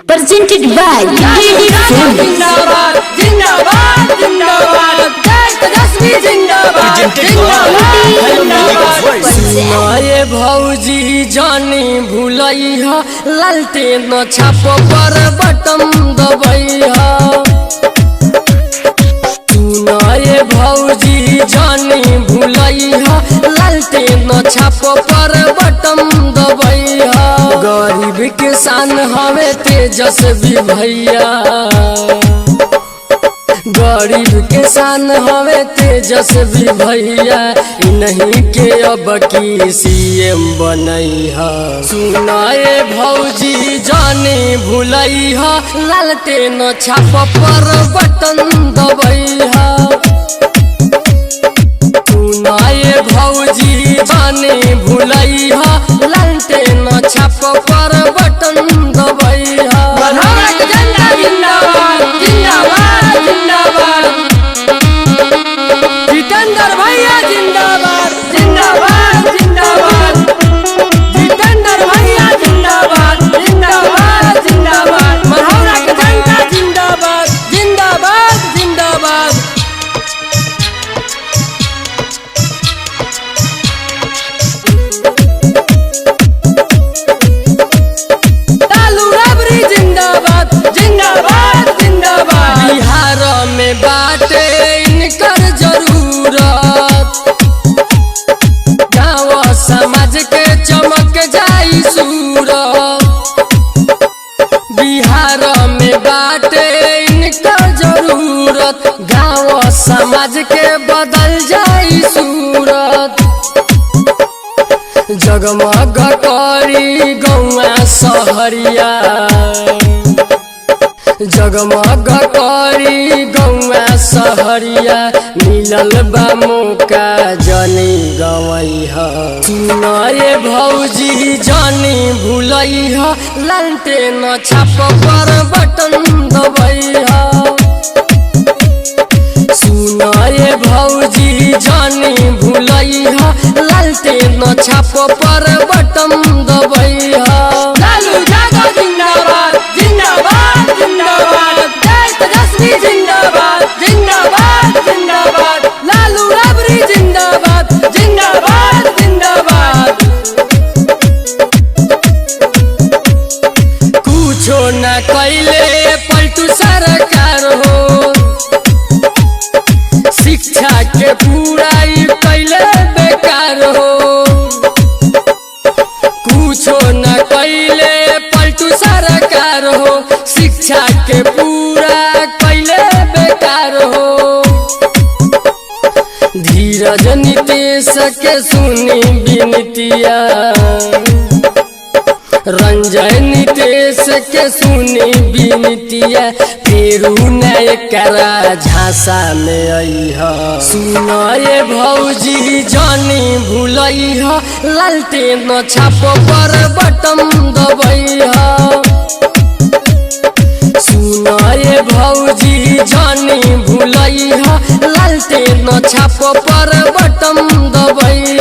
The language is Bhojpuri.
presented by जिंदाबाद जिंदाबाद जिंदाबाद जय तेजस्वी जिंदाबाद जिंदाबाद। सुनाए भौजी जानी भूलैहा लालटेन छाप पर बटन दबैहा। सुनाए भौजी जानी भूलैहा लालटेन छाप पर बटन दबैहा। गरीब किसान हवे तेजस्वी भैया, गरीब किसान हवे तेजस्वी भैया, नहीं के अब की सीएम बनैहा। सुनाए भौजी जानी भूलैहा लालटेन छाप पर बटन दबैहा। सुनाए भौजी जानी भूलैहा लालटेन छाप पर बटन दबैहा। जिंदाबाद जिंदाबाद जिंदाबाद जितेंद्र भैया जिंदाबाद जिंदाबाद जिंदाबाद जितेंद्र भैया जिंदाबाद जिंदाबाद जिंदाबाद। मरहौरा के जनता जिंदाबाद जिंदाबाद जिंदाबाद। बिहार में बाटे इनकर जरूरत, गाँव समाज के चमक जाई सूरत। बिहार में बाटे इनकर जरूरत, गाँव समाज के बदल जाई सूरत। जगमग करी गौआ सहरिया, जगमग करी गौआ सहरिया, मिलल बा मौका जनी गवैहा। सुनाए भौजी जानी भूलैहा लालटेन छाप पर बटन दबैहा। सुनाए भौजी जानी भूलैहा लालटेन छाप पर बटन दबैहा। लालू यादव जिंदाबाद जिंदाबाद जिंदाबाद जय तेजस्वी जिंदाबाद जिंदाबाद जिंदाबाद। लालू राबड़ी जिंदाबाद जिंदाबाद जिंदाबाद। कुछो न कैले पलटू सरकार हो, शिक्षा के पूरा कैले बेकार हो। कुछो न कैले पलटू सरकार हो, शिक्षा के पूरा कैले बेकार हो। धीरज नीतीश के सुनी विनतिया, रंजय नीतीश के सुनी विनतिया, फेरू नए करा झांसा में अइहा। सुनाए भौजी जानी भूलैहा लालटेन छाप पर बटन दबैहा। सुनाए भौजी जानी भूलैहा लालटेन छाप पर बटन दबैहा।